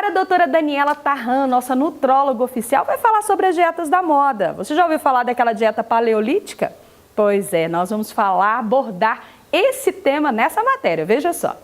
Agora a doutora Daniela Tarran, nossa nutróloga oficial, vai falar sobre as dietas da moda. Você já ouviu falar daquela dieta paleolítica? Pois é, nós vamos abordar esse tema nessa matéria, veja só.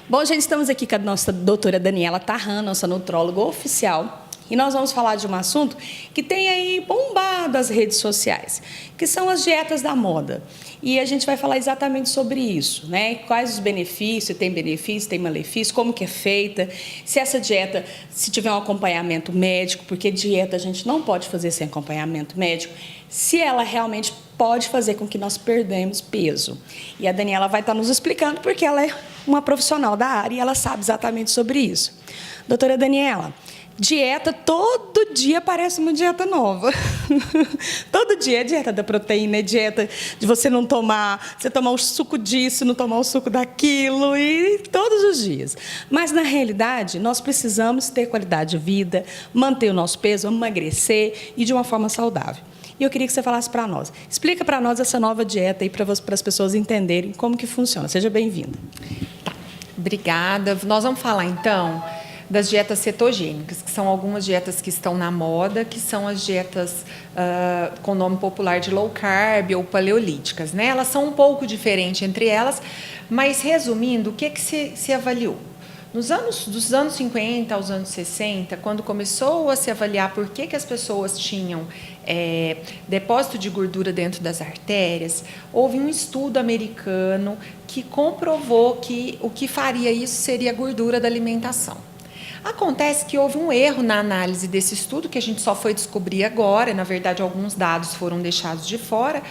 Bom, gente, estamos aqui com a nossa doutora Daniela Tarran, nossa nutróloga oficial. E nós vamos falar de um assunto que tem aí bombado as redes sociais, que são as dietas da moda. E a gente vai falar exatamente sobre isso, né? Quais os benefícios, tem malefício, como que é feita, se essa dieta, se tiver um acompanhamento médico, porque dieta a gente não pode fazer sem acompanhamento médico, se ela realmente pode fazer com que nós perdamos peso. E a Daniela vai estar nos explicando porque ela é uma profissional da área e ela sabe exatamente sobre isso. Doutora Daniela, dieta, todo dia parece uma dieta nova. Todo dia é dieta da proteína, é dieta de você não tomar, você tomar o suco disso, não tomar o suco daquilo, e todos os dias. Mas, na realidade, nós precisamos ter qualidade de vida, manter o nosso peso, emagrecer e de uma forma saudável. E eu queria que você falasse para nós. Explica para nós essa nova dieta aí para as pessoas entenderem como que funciona. Seja bem-vinda. Tá. Obrigada. Nós vamos falar, então, das dietas cetogênicas, que são algumas dietas que estão na moda, que são as dietas com nome popular de low carb ou paleolíticas, né? Elas são um pouco diferentes entre elas, mas resumindo, o que se avaliou? Dos anos 50 aos anos 60, quando começou a se avaliar por que as pessoas tinham depósito de gordura dentro das artérias, houve um estudo americano que comprovou que o que faria isso seria a gordura da alimentação. Acontece que houve um erro na análise desse estudo, que a gente só foi descobrir agora, na verdade alguns dados foram deixados de fora.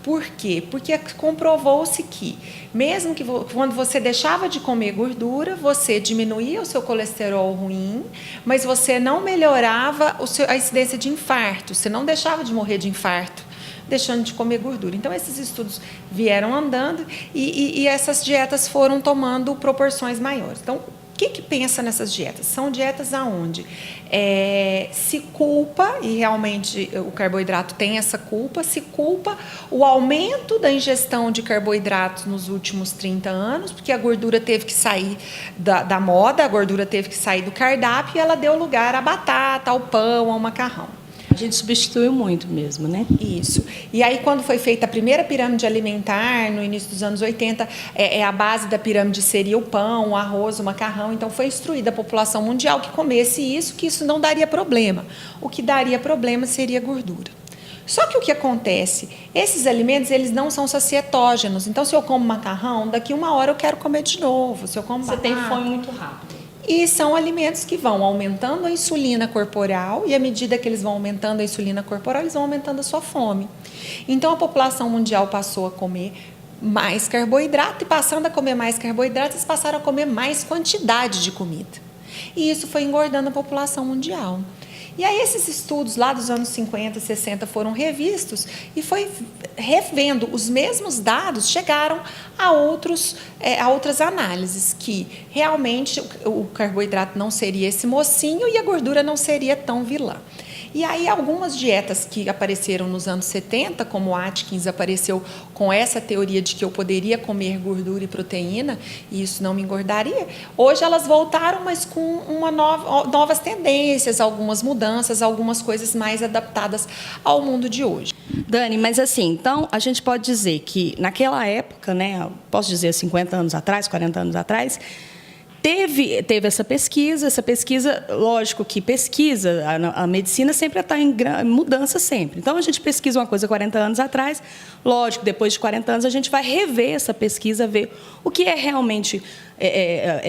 Por quê? Porque comprovou-se que, mesmo que quando você deixava de comer gordura, você diminuía o seu colesterol ruim, mas você não melhorava a incidência de infarto, você não deixava de morrer de infarto, deixando de comer gordura. Então, esses estudos vieram andando e essas dietas foram tomando proporções maiores. Então, o que pensa nessas dietas? São dietas onde se culpa, e realmente o carboidrato tem essa culpa, se culpa o aumento da ingestão de carboidratos nos últimos 30 anos, porque a gordura teve que sair da moda, a gordura teve que sair do cardápio e ela deu lugar à batata, ao pão, ao macarrão. A gente substituiu muito mesmo, né? Isso. E aí, quando foi feita a primeira pirâmide alimentar, no início dos anos 80, a base da pirâmide seria o pão, o arroz, o macarrão. Então, foi instruída a população mundial que comesse isso, que isso não daria problema. O que daria problema seria a gordura. Só que o que acontece? Esses alimentos, eles não são sacietógenos. Então, se eu como macarrão, daqui uma hora eu quero comer de novo. Se eu como Você tem fome muito rápido. E são alimentos que vão aumentando a insulina corporal, e à medida que eles vão aumentando a insulina corporal, eles vão aumentando a sua fome. Então, a população mundial passou a comer mais carboidrato, e passando a comer mais carboidrato, eles passaram a comer mais quantidade de comida. E isso foi engordando a população mundial. E aí esses estudos lá dos anos 50, 60 foram revistos e foi revendo os mesmos dados, chegaram a outras análises, que realmente o carboidrato não seria esse mocinho e a gordura não seria tão vilã. E aí algumas dietas que apareceram nos anos 70, como o Atkins apareceu com essa teoria de que eu poderia comer gordura e proteína e isso não me engordaria, hoje elas voltaram, mas com novas tendências, algumas mudanças, algumas coisas mais adaptadas ao mundo de hoje. Dani, mas assim, então a gente pode dizer que naquela época, né, posso dizer 50 anos atrás, 40 anos atrás, teve essa pesquisa, lógico que a medicina sempre está em mudança sempre. Então, a gente pesquisa uma coisa 40 anos atrás, lógico, depois de 40 anos a gente vai rever essa pesquisa, ver o que é realmente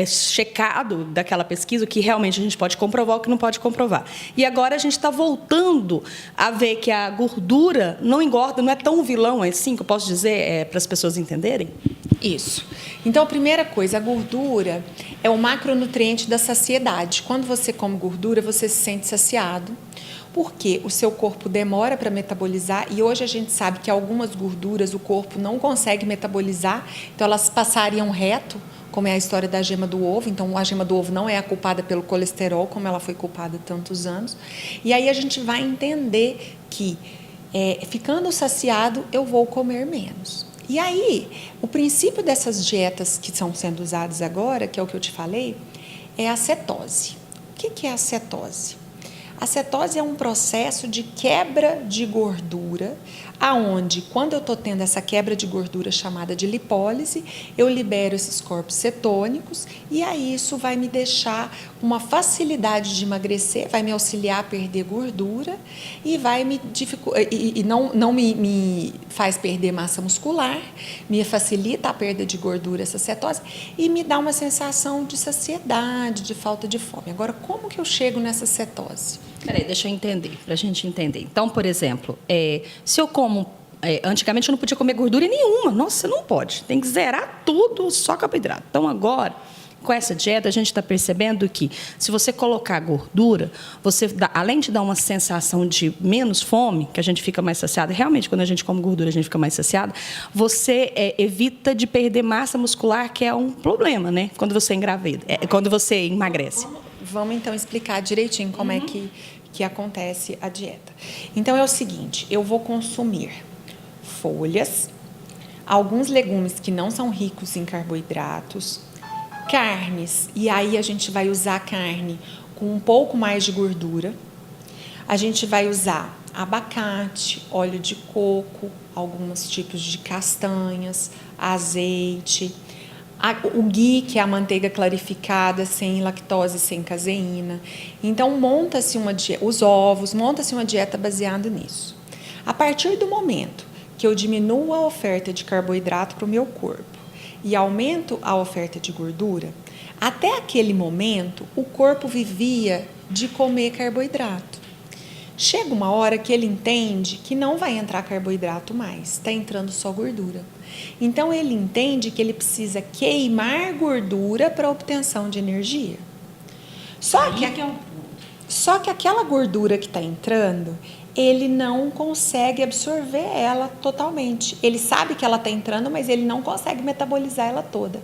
checado daquela pesquisa, o que realmente a gente pode comprovar, o que não pode comprovar. E agora a gente está voltando a ver que a gordura não engorda, não é tão vilão assim, que eu posso dizer, para as pessoas entenderem? Isso. Então, a primeira coisa, a gordura é o macronutriente da saciedade. Quando você come gordura, você se sente saciado, porque o seu corpo demora para metabolizar, e hoje a gente sabe que algumas gorduras o corpo não consegue metabolizar, então elas passariam reto, como é a história da gema do ovo. Então, a gema do ovo não é a culpada pelo colesterol, como ela foi culpada há tantos anos. E aí a gente vai entender que, ficando saciado, eu vou comer menos. E aí, o princípio dessas dietas que estão sendo usadas agora, que é o que eu te falei, é a cetose. que é a cetose? A cetose é um processo de quebra de gordura, aonde, quando eu estou tendo essa quebra de gordura chamada de lipólise, eu libero esses corpos cetônicos e aí isso vai me deixar com uma facilidade de emagrecer, vai me auxiliar a perder gordura e vai me não me faz perder massa muscular, me facilita a perda de gordura, essa cetose, e me dá uma sensação de saciedade, de falta de fome. Agora, como que eu chego nessa cetose? Peraí, deixa eu entender, para a gente entender. Então, por exemplo, se eu como... antigamente eu não podia comer gordura nenhuma. Nossa, você não pode. Tem que zerar tudo, só carboidrato. Então, agora, com essa dieta, a gente está percebendo que, se você colocar gordura, você além de dar uma sensação de menos fome, que a gente fica mais saciado, realmente, quando a gente come gordura, a gente fica mais saciado, você evita de perder massa muscular, que é um problema, né? Quando você engravida, quando você emagrece. Vamos, então, explicar direitinho como é que acontece a dieta. Então, é o seguinte, eu vou consumir folhas, alguns legumes que não são ricos em carboidratos, carnes, e aí a gente vai usar carne com um pouco mais de gordura. A gente vai usar abacate, óleo de coco, alguns tipos de castanhas, azeite, o ghee, que é a manteiga clarificada, sem lactose, sem caseína. Então, monta-se uma dieta, os ovos, monta-se uma dieta baseada nisso. A partir do momento que eu diminuo a oferta de carboidrato para o meu corpo e aumento a oferta de gordura, até aquele momento, o corpo vivia de comer carboidrato. Chega uma hora que ele entende que não vai entrar carboidrato mais, está entrando só gordura. Então, ele entende que ele precisa queimar gordura para obtenção de energia. Só que aquela gordura que está entrando, ele não consegue absorver ela totalmente. Ele sabe que ela está entrando, mas ele não consegue metabolizar ela toda.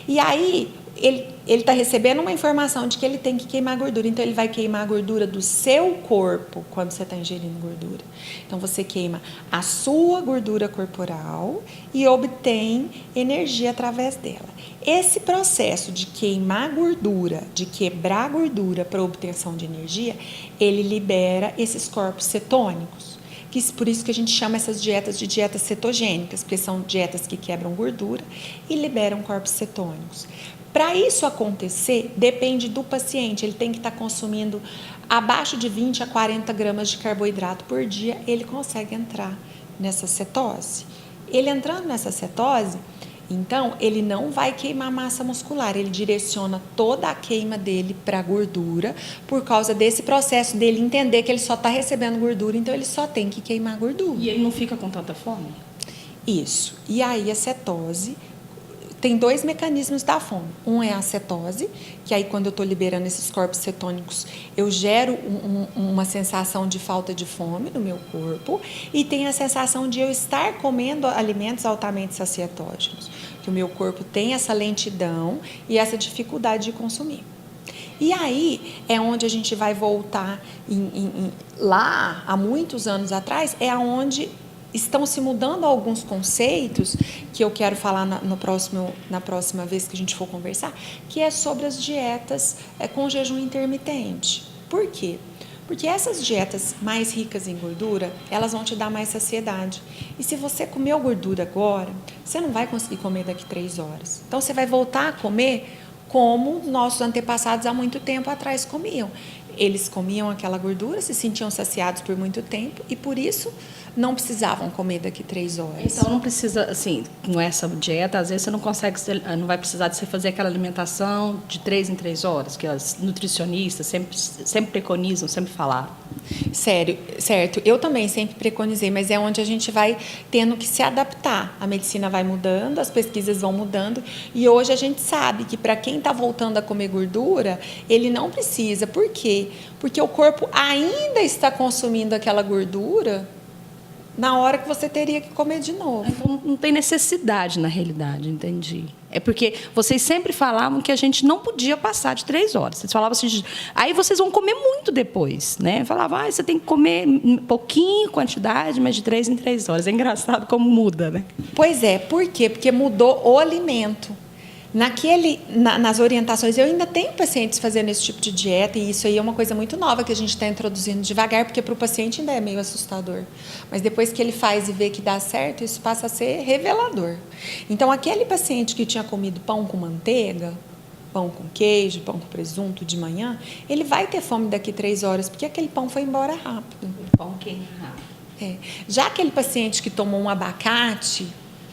E aí, ele está recebendo uma informação de que ele tem que queimar gordura. Então, ele vai queimar a gordura do seu corpo quando você está ingerindo gordura. Então, você queima a sua gordura corporal e obtém energia através dela. Esse processo de queimar gordura, de quebrar gordura para obtenção de energia, ele libera esses corpos cetônicos. Por isso que a gente chama essas dietas de dietas cetogênicas, porque são dietas que quebram gordura e liberam corpos cetônicos. Para isso acontecer, depende do paciente. Ele tem que estar consumindo abaixo de 20 a 40 gramas de carboidrato por dia, ele consegue entrar nessa cetose. Ele entrando nessa cetose, então, ele não vai queimar massa muscular, ele direciona toda a queima dele para a gordura, por causa desse processo dele entender que ele só está recebendo gordura, então ele só tem que queimar gordura. E ele não fica com tanta fome? Isso. E aí a cetose tem dois mecanismos da fome. Um é a cetose, que aí quando eu estou liberando esses corpos cetônicos, eu gero uma sensação de falta de fome no meu corpo, e tem a sensação de eu estar comendo alimentos altamente sacietógenos, que o meu corpo tem essa lentidão e essa dificuldade de consumir. E aí é onde a gente vai voltar lá, há muitos anos atrás, é onde estão se mudando alguns conceitos que eu quero falar na próxima vez que a gente for conversar, que é sobre as dietas com jejum intermitente. Por quê? Porque essas dietas mais ricas em gordura, elas vão te dar mais saciedade. E se você comeu gordura agora, você não vai conseguir comer daqui 3 horas. Então, você vai voltar a comer como nossos antepassados há muito tempo atrás comiam. Eles comiam aquela gordura, se sentiam saciados por muito tempo e, por isso, não precisavam comer daqui 3 horas. Então, não precisa, assim, com essa dieta, às vezes você não consegue, não vai precisar de você fazer aquela alimentação de 3 em 3 horas, que as nutricionistas sempre preconizam, sempre falaram. Certo. Eu também sempre preconizei, mas é onde a gente vai tendo que se adaptar. A medicina vai mudando, as pesquisas vão mudando, e hoje a gente sabe que para quem está voltando a comer gordura, ele não precisa. Por quê? Porque o corpo ainda está consumindo aquela gordura na hora que você teria que comer de novo. Então, não tem necessidade, na realidade, entendi. É porque vocês sempre falavam que a gente não podia passar de 3 horas. Vocês falavam assim, aí vocês vão comer muito depois, né? Falavam, você tem que comer pouquinho, quantidade, mas de 3 em 3 horas. É engraçado como muda, né? Pois é, por quê? Porque mudou o alimento. Nas orientações, eu ainda tenho pacientes fazendo esse tipo de dieta, e isso aí é uma coisa muito nova que a gente está introduzindo devagar, porque para o paciente ainda é meio assustador. Mas depois que ele faz e vê que dá certo, isso passa a ser revelador. Então, aquele paciente que tinha comido pão com manteiga, pão com queijo, pão com presunto de manhã, ele vai ter fome daqui 3 horas, porque aquele pão foi embora rápido. O pão queima rápido. Já aquele paciente que tomou um abacate,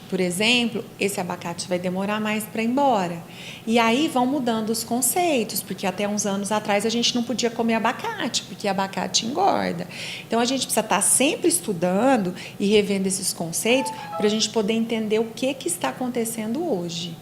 por exemplo, esse abacate vai demorar mais para ir embora. E aí vão mudando os conceitos, porque até uns anos atrás a gente não podia comer abacate, porque abacate engorda. Então a gente precisa estar sempre estudando e revendo esses conceitos para a gente poder entender o que está acontecendo hoje.